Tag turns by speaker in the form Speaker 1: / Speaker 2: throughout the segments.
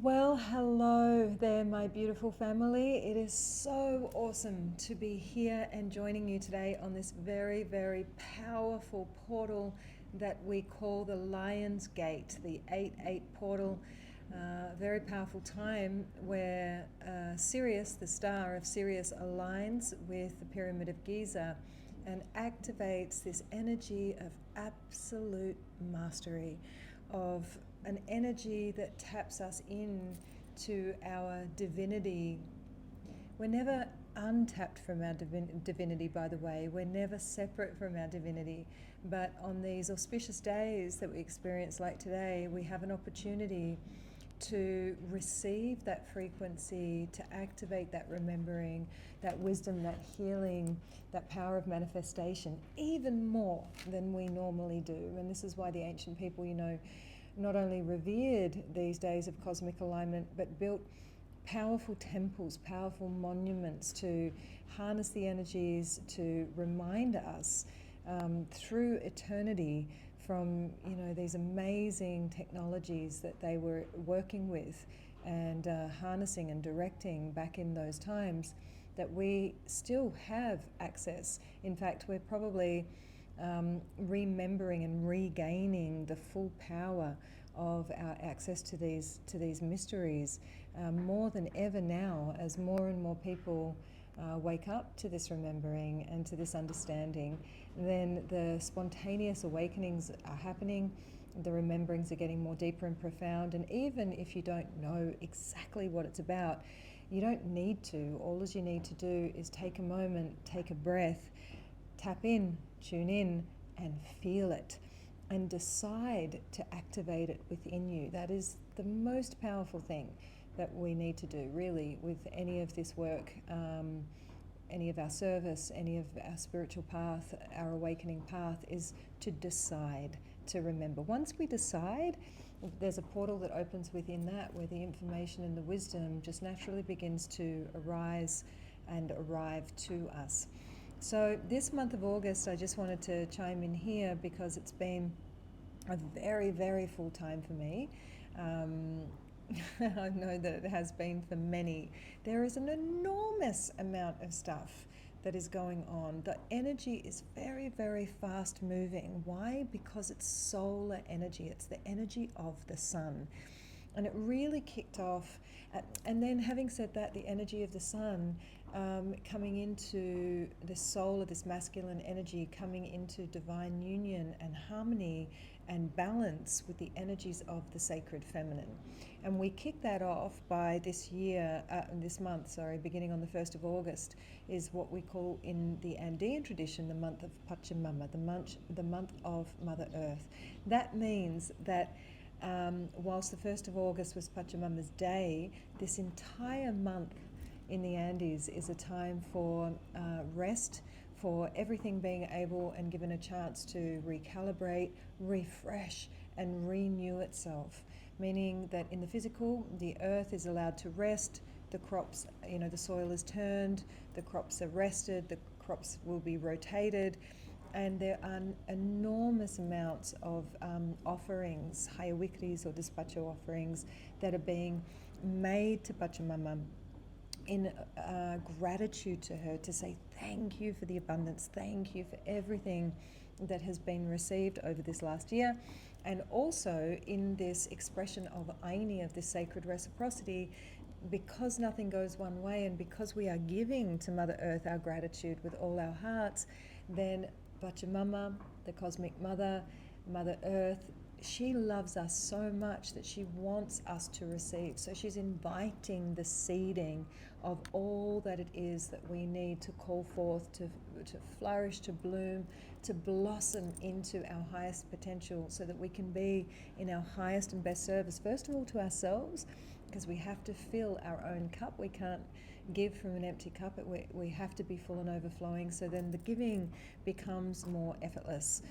Speaker 1: Well, hello there, my beautiful family. It is so awesome to be here and joining you today on this very, very powerful portal that we call the Lion's Gate, the 8-8 portal. Very powerful time where Sirius, the star of Sirius, aligns with the Pyramid of Giza and activates this energy of absolute mastery, of an energy that taps us in to our divinity. We're never untapped from our divinity, by the way. We're never separate from our divinity. But on these auspicious days that we experience, like today, we have an opportunity to receive that frequency, to activate that remembering, that wisdom, that healing, that power of manifestation, even more than we normally do. And this is why the ancient people, not only revered these days of cosmic alignment, but built powerful temples, powerful monuments to harness the energies, to remind us through eternity from these amazing technologies that they were working with and harnessing and directing back in those times, that we still have access. In fact, we're probably remembering and regaining the full power of our access to these mysteries more than ever now, as more and more people wake up to this remembering and to this understanding. Then the spontaneous awakenings are happening, the rememberings are getting more deeper and profound, and even if you don't know exactly what it's about, you don't need to. All you need to do is take a moment, take a breath, tap in, tune in, and feel it, and decide to activate it within you. That is the most powerful thing that we need to do, really, with any of this work, any of our service, any of our spiritual path, our awakening path, is to decide to remember. Once we decide, there's a portal that opens within that, where the information and the wisdom just naturally begins to arise and arrive to us. So this month of August, I just wanted to chime in here because it's been a very, very full time for me. I know that it has been for many. There is an enormous amount of stuff that is going on. The energy is very, very fast moving. Why? Because it's solar energy. It's the energy of the sun. And it really kicked off. And then, having said that, the energy of the sun coming into the soul of this masculine energy, coming into divine union and harmony and balance with the energies of the sacred feminine. And we kick that off by this month, beginning on the 1st of August, is what we call in the Andean tradition the month of Pachamama, the month of Mother Earth. That means that whilst the 1st of August was Pachamama's day, this entire month in the Andes is a time for rest, for everything being able and given a chance to recalibrate, refresh, and renew itself. Meaning that in the physical, the earth is allowed to rest, the crops, the soil is turned, the crops are rested, the crops will be rotated, and there are enormous amounts of offerings, hayawikris or despacho offerings, that are being made to Pachamama in gratitude to her, to say thank you for the abundance, thank you for everything that has been received over this last year, and also in this expression of Aini, of this sacred reciprocity. Because nothing goes one way, and because we are giving to Mother Earth our gratitude with all our hearts, then Pachamama, the cosmic mother, Mother Earth, she loves us so much that she wants us to receive. So she's inviting the seeding of all that it is that we need to call forth, to flourish, to bloom, to blossom into our highest potential, so that we can be in our highest and best service, first of all to ourselves, because we have to fill our own cup. We can't give from an empty cup. We have to be full and overflowing, so then the giving becomes more effortless.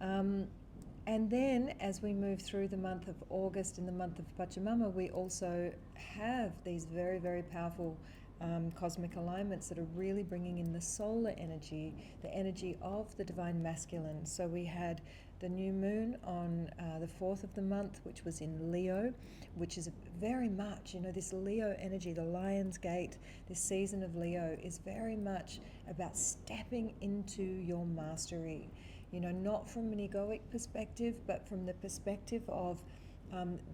Speaker 1: And then as we move through the month of August, in the month of Pachamama, we also have these very, very powerful cosmic alignments that are really bringing in the solar energy, the energy of the divine masculine. So we had the new moon on the 4th of the month, which was in Leo, which is very much, this Leo energy, the Lion's Gate, this season of Leo is very much about stepping into your mastery, not from an egoic perspective, but from the perspective of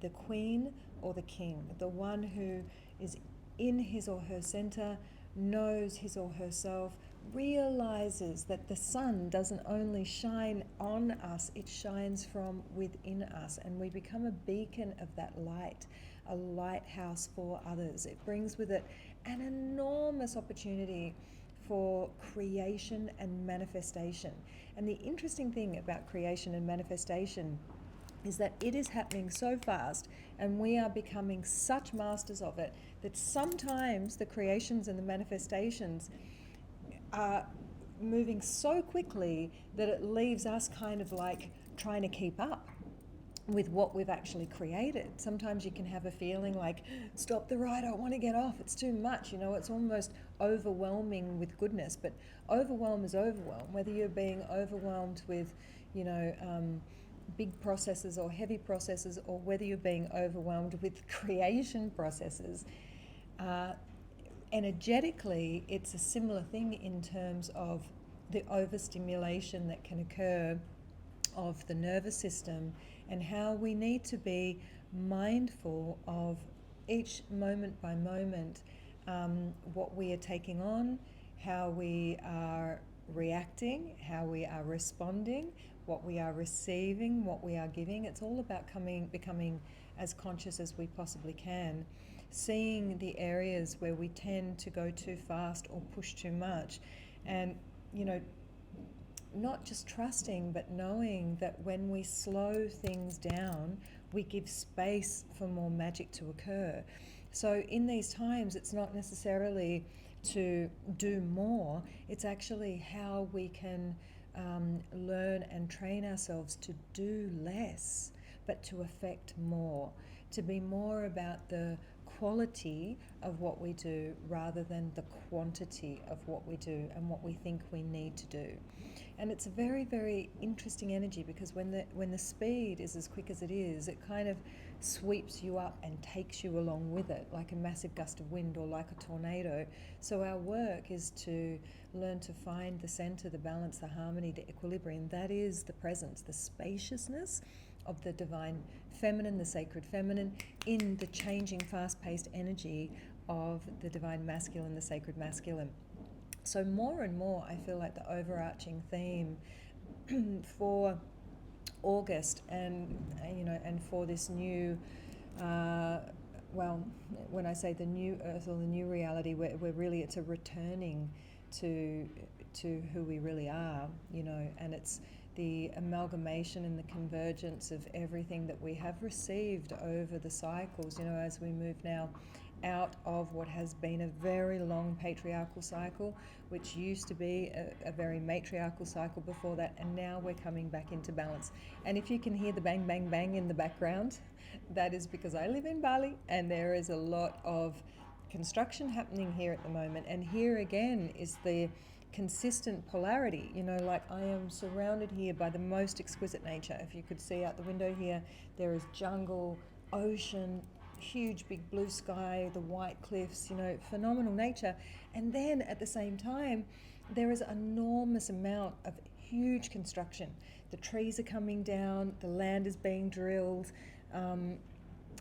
Speaker 1: the queen or the king, the one who is in his or her center, knows his or herself, realizes that the sun doesn't only shine on us, it shines from within us, and we become a beacon of that light, a lighthouse for others. It brings with it an enormous opportunity for creation and manifestation. And the interesting thing about creation and manifestation is that it is happening so fast, and we are becoming such masters of it, that sometimes the creations and the manifestations are moving so quickly that it leaves us kind of like trying to keep up with what we've actually created. Sometimes you can have a feeling like, stop the ride, I want to get off, it's too much, it's almost overwhelming with goodness. But overwhelm is overwhelm, whether you're being overwhelmed with, big processes or heavy processes, or whether you're being overwhelmed with creation processes. Energetically, it's a similar thing in terms of the overstimulation that can occur of the nervous system, and how we need to be mindful of each moment by moment, what we are taking on, how we are reacting, how we are responding, what we are receiving, what we are giving. It's all about becoming as conscious as we possibly can, seeing the areas where we tend to go too fast or push too much, and not just trusting, but knowing that when we slow things down, we give space for more magic to occur. So in these times, it's not necessarily to do more, it's actually how we can learn and train ourselves to do less, but to affect more, to be more about the quality of what we do rather than the quantity of what we do and what we think we need to do. And it's a very, very interesting energy, because when the speed is as quick as it is, it kind of sweeps you up and takes you along with it, like a massive gust of wind or like a tornado. So our work is to learn to find the center, the balance, the harmony, the equilibrium. That is the presence, the spaciousness of the divine feminine, the sacred feminine, in the changing, fast-paced energy of the divine masculine, the sacred masculine. So more and more, I feel like the overarching theme for August and for this new, when I say the new earth or the new reality, where really it's a returning to who we really are, and it's the amalgamation and the convergence of everything that we have received over the cycles, as we move now out of what has been a very long patriarchal cycle, which used to be a very matriarchal cycle before that, and now we're coming back into balance. And if you can hear the bang, bang, bang in the background, that is because I live in Bali, and there is a lot of construction happening here at the moment. And here again is the consistent polarity, like I am surrounded here by the most exquisite nature. If you could see out the window here, there is jungle, ocean, huge big blue sky, the white cliffs, phenomenal nature. And then at the same time, there is an enormous amount of huge construction. The trees are coming down, the land is being drilled.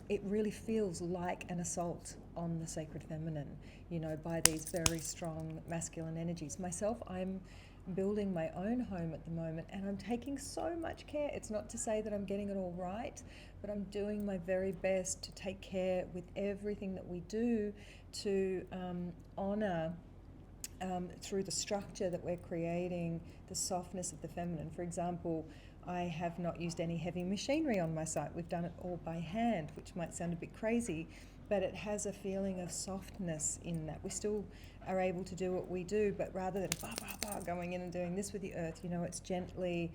Speaker 1: It really feels like an assault on the sacred feminine, by these very strong masculine energies. Myself, I'm building my own home at the moment, and I'm taking so much care. It's not to say that I'm getting it all right, but I'm doing my very best to take care with everything that we do to honor through the structure that we're creating, the softness of the feminine. For example, I have not used any heavy machinery on my site. We've done it all by hand, which might sound a bit crazy, but it has a feeling of softness in that. We still are able to do what we do, but rather than going in and doing this with the earth, it's gently,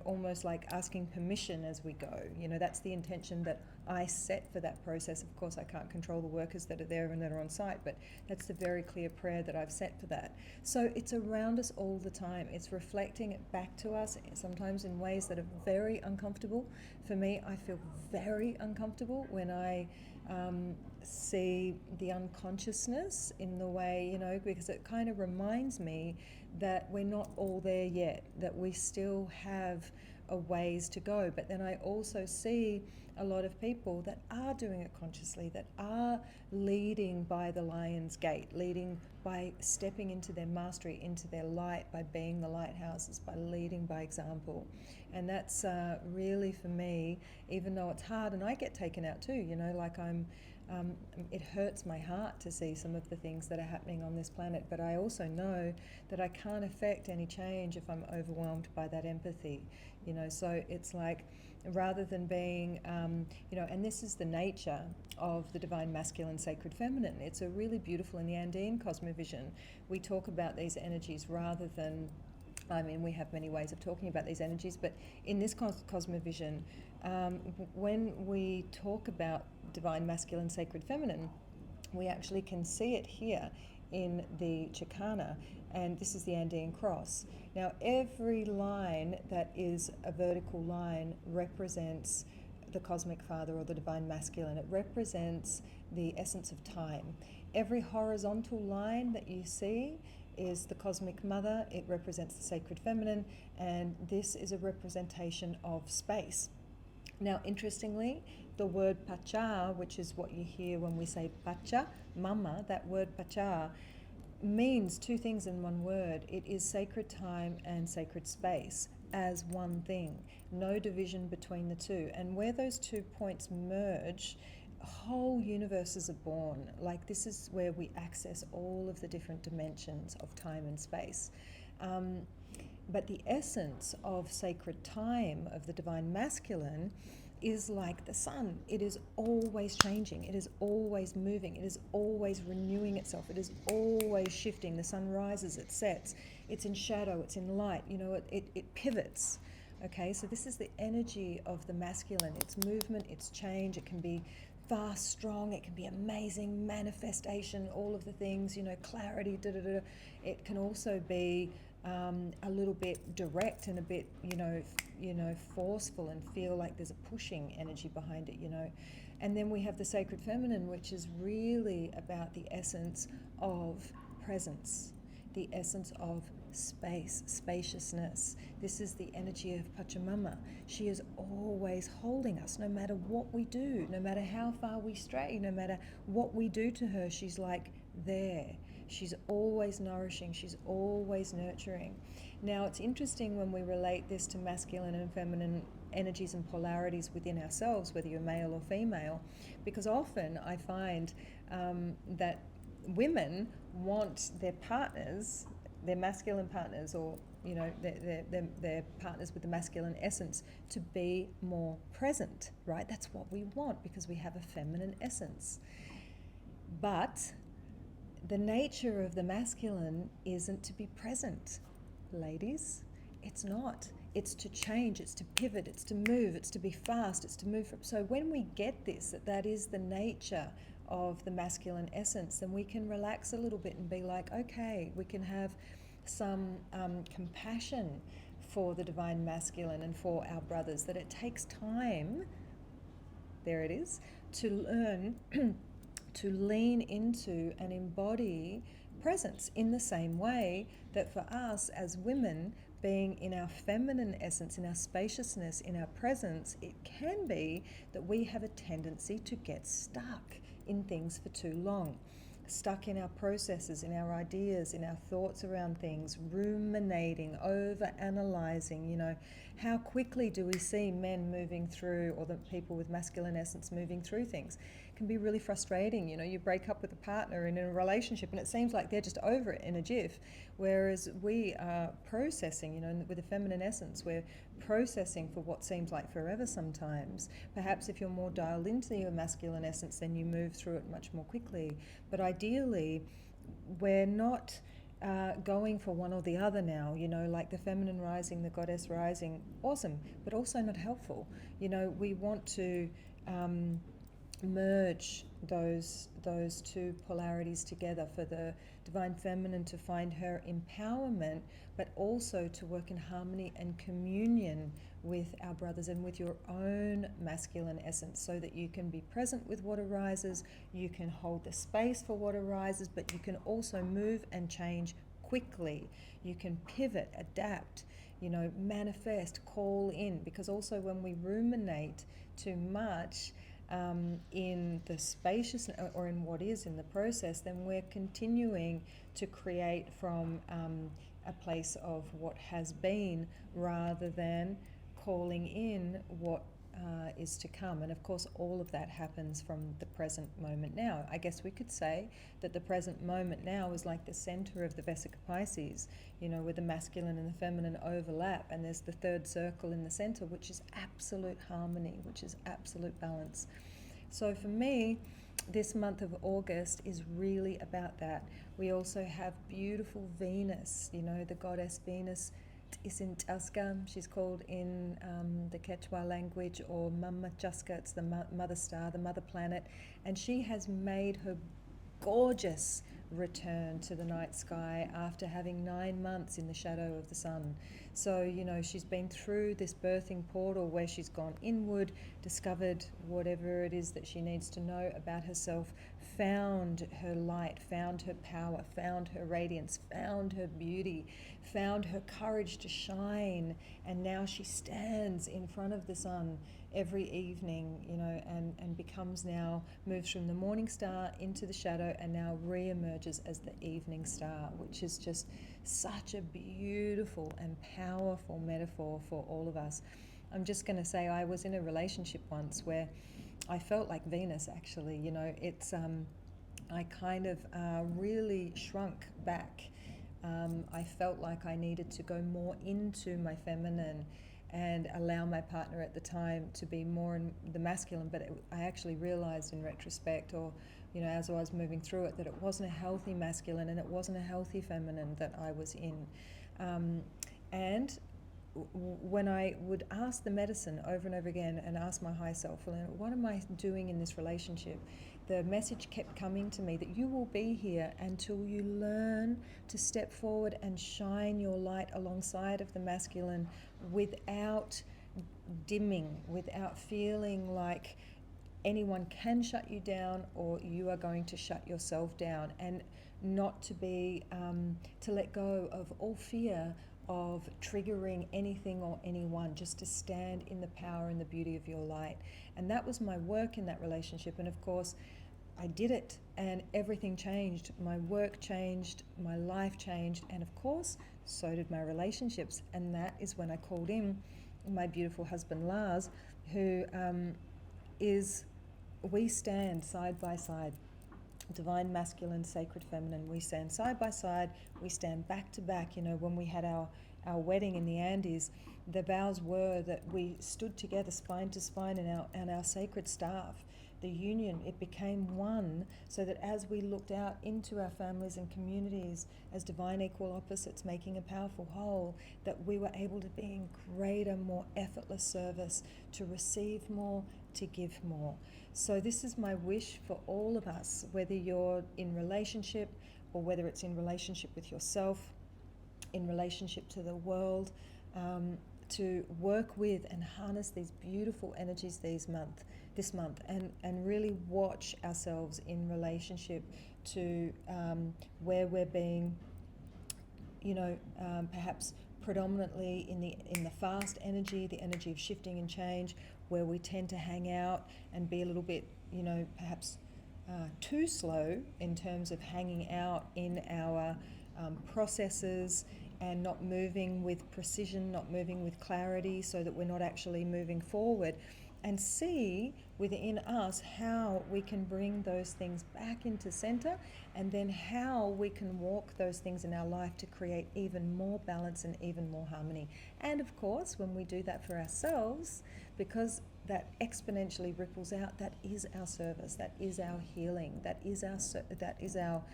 Speaker 1: almost like asking permission as we go. That's the intention that I set for that process. Of course, I can't control the workers that are there and that are on site, but that's the very clear prayer that I've set for that. So it's around us all the time. It's reflecting it back to us, sometimes in ways that are very uncomfortable. For me, I feel very uncomfortable when I see the unconsciousness in the way, because it kind of reminds me that we're not all there yet, that we still have a ways to go. But then I also see a lot of people that are doing it consciously, that are leading by the lion's gate, leading by stepping into their mastery, into their light, by being the lighthouses, by leading by example. And that's really, for me, even though it's hard, and I get taken out too, like it hurts my heart to see some of the things that are happening on this planet, but I also know that I can't affect any change if I'm overwhelmed by that empathy, so it's like, rather than being, and this is the nature of the divine masculine, sacred feminine. It's a really beautiful, in the Andean cosmovision, we talk about these energies rather than, we have many ways of talking about these energies, but in this cosmovision, when we talk about divine masculine, sacred feminine, we actually can see it here in the Chicana, and this is the Andean cross. Now, every line that is a vertical line represents the cosmic father or the divine masculine. It represents the essence of time. Every horizontal line that you see is the cosmic mother. It represents the sacred feminine, and this is a representation of space. Now, interestingly, the word pacha, which is what you hear when we say pacha, mama, that word pacha means two things in one word. It is sacred time and sacred space as one thing, no division between the two. And where those 2 points merge, whole universes are born. Like, this is where we access all of the different dimensions of time and space. But the essence of sacred time, of the divine masculine, is like the sun. It is always changing. It is always moving. It is always renewing itself. It is always shifting. The sun rises, it sets. It's in shadow, it's in light. It pivots. Okay, so this is the energy of the masculine. It's movement, it's change. It can be fast, strong. It can be amazing, manifestation, all of the things, clarity, It can also be a little bit direct and a bit, forceful, and feel like there's a pushing energy behind it, And then we have the sacred feminine, which is really about the essence of presence, the essence of space, spaciousness. This is the energy of Pachamama. She is always holding us, no matter what we do, no matter how far we stray, no matter what we do to her, she's like there. She's always nourishing, she's always nurturing. Now, it's interesting when we relate this to masculine and feminine energies and polarities within ourselves, whether you're male or female, because often I find that women want their partners, their masculine partners, or their partners with the masculine essence, to be more present, right? That's what we want, because we have a feminine essence. But the nature of the masculine isn't to be present, ladies. It's not. It's to change, it's to pivot, it's to move, it's to be fast, it's to move. So when we get this, that is the nature of the masculine essence, then we can relax a little bit and be like, okay, we can have some compassion for the divine masculine and for our brothers, that it takes time, there it is, to learn to lean into and embody presence, in the same way that for us as women, being in our feminine essence, in our spaciousness, in our presence, it can be that we have a tendency to get stuck in things for too long. Stuck in our processes, in our ideas, in our thoughts around things, ruminating, over-analyzing, how quickly do we see men moving through, or the people with masculine essence moving through things? It can be really frustrating. You break up with a partner in a relationship and it seems like they're just over it in a jiff, whereas we are processing, with a feminine essence, we're processing for what seems like forever sometimes. Perhaps if you're more dialed into your masculine essence, then you move through it much more quickly. But ideally, we're not going for one or the other now, like the feminine rising, the goddess rising, awesome, but also not helpful. We want to merge those two polarities together, for the divine feminine to find her empowerment, but also to work in harmony and communion with our brothers and with your own masculine essence, so that you can be present with what arises, you can hold the space for what arises, but you can also move and change quickly. You can pivot, adapt, manifest, call in, because also when we ruminate too much in the spaciousness or in what is in the process, then we're continuing to create from a place of what has been, rather than calling in what is to come. And of course, all of that happens from the present moment now. I guess we could say that the present moment now is like the center of the Vesica Pisces, where the masculine and the feminine overlap, and there's the third circle in the center, which is absolute harmony, which is absolute balance. So for me, this month of August is really about that. We also have beautiful Venus, the goddess Venus is in Tuska. She's called in the Quechua language, or Mama Chaska. It's the mother star, the mother planet, and she has made her gorgeous return to the night sky after having 9 months in the shadow of the sun. So, she's been through this birthing portal where she's gone inward, discovered whatever it is that she needs to know about herself, found her light, found her power, found her radiance, found her beauty, found her courage to shine, and now she stands in front of the sun every evening, and moves from the morning star into the shadow, and now re-emerges as the evening star, which is just such a beautiful and powerful metaphor for all of us. I'm just going to say, I was in a relationship once where I felt like Venus, actually. I kind of really shrunk back. I felt like I needed to go more into my feminine and allow my partner at the time to be more in the masculine, but I actually realized in retrospect, or as I was moving through it, that it wasn't a healthy masculine and it wasn't a healthy feminine that I was in. And when I would ask the medicine over and over again and ask my higher self, well, what am I doing in this relationship? The message kept coming to me that you will be here until you learn to step forward and shine your light alongside of the masculine, without dimming, without feeling like anyone can shut you down or you are going to shut yourself down, and not to be to let go of all fear of triggering anything or anyone, just to stand in the power and the beauty of your light. And that was my work in that relationship. And of course, I did it, and everything changed. My work changed, my life changed, and of course, so did my relationships. And that is when I called in my beautiful husband, Lars, who we stand side by side. Divine masculine, sacred feminine, we stand side by side, we stand back to back. When we had our wedding in the Andes, the vows were that we stood together spine to spine, and our sacred staff, the union, it became one, so that as we looked out into our families and communities as divine equal opposites making a powerful whole, that we were able to be in greater, more effortless service, to receive more, to give more. So this is my wish for all of us, whether you're in relationship or whether it's in relationship with yourself, in relationship to the world, to work with and harness these beautiful energies this month, and really watch ourselves in relationship to where we're being, perhaps predominantly in the fast energy, the energy of shifting and change, where we tend to hang out and be a little bit, perhaps too slow in terms of hanging out in our processes, and not moving with precision, not moving with clarity, so that we're not actually moving forward. And see within us how we can bring those things back into center, and then how we can walk those things in our life to create even more balance and even more harmony. And of course, when we do that for ourselves, because that exponentially ripples out, that is our service, that is our healing, that is our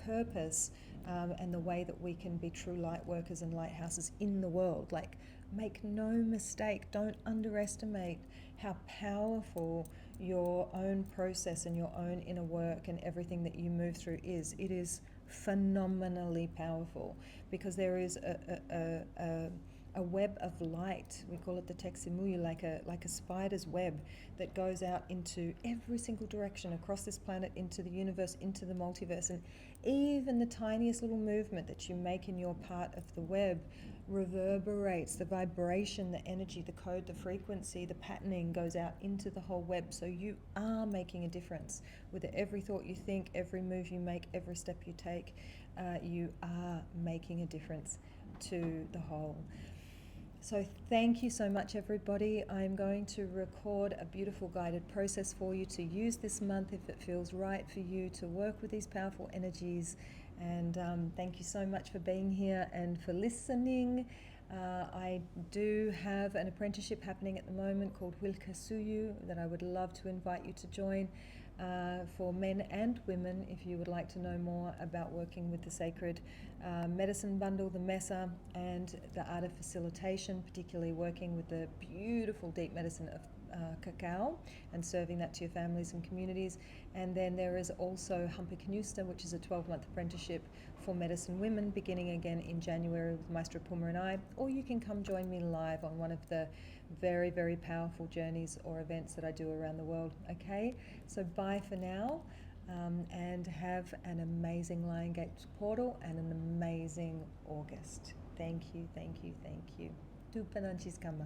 Speaker 1: purpose, and the way that we can be true light workers and lighthouses in the world. Like, make no mistake, don't underestimate how powerful your own process and your own inner work and everything that you move through it is phenomenally powerful, because there is a web of light. We call it the Teximuyu, like a spider's web that goes out into every single direction across this planet, into the universe, into the multiverse. And even the tiniest little movement that you make in your part of the web reverberates. The vibration, the energy, the code, the frequency, the patterning goes out into the whole web. So you are making a difference with every thought you think, every move you make, every step you take. You are making a difference to the whole. So thank you so much, everybody. I'm going to record a beautiful guided process for you to use this month if it feels right for you to work with these powerful energies. And thank you so much for being here and for listening. I do have an apprenticeship happening at the moment called Wilkasuyu that I would love to invite you to join. For men and women, if you would like to know more about working with the sacred medicine bundle, the Mesa, and the art of facilitation, particularly working with the beautiful deep medicine of cacao and serving that to your families and communities. And then there is also Hampikanusta, which is a 12-month apprenticeship for medicine women, beginning again in January with Maestro Puma and I. Or you can come join me live on one of the very, very powerful journeys or events that I do around the world. Okay, so bye for now, and have an amazing Lion Gate portal and an amazing August. Thank you, thank you, thank you. Tu penanchis kama.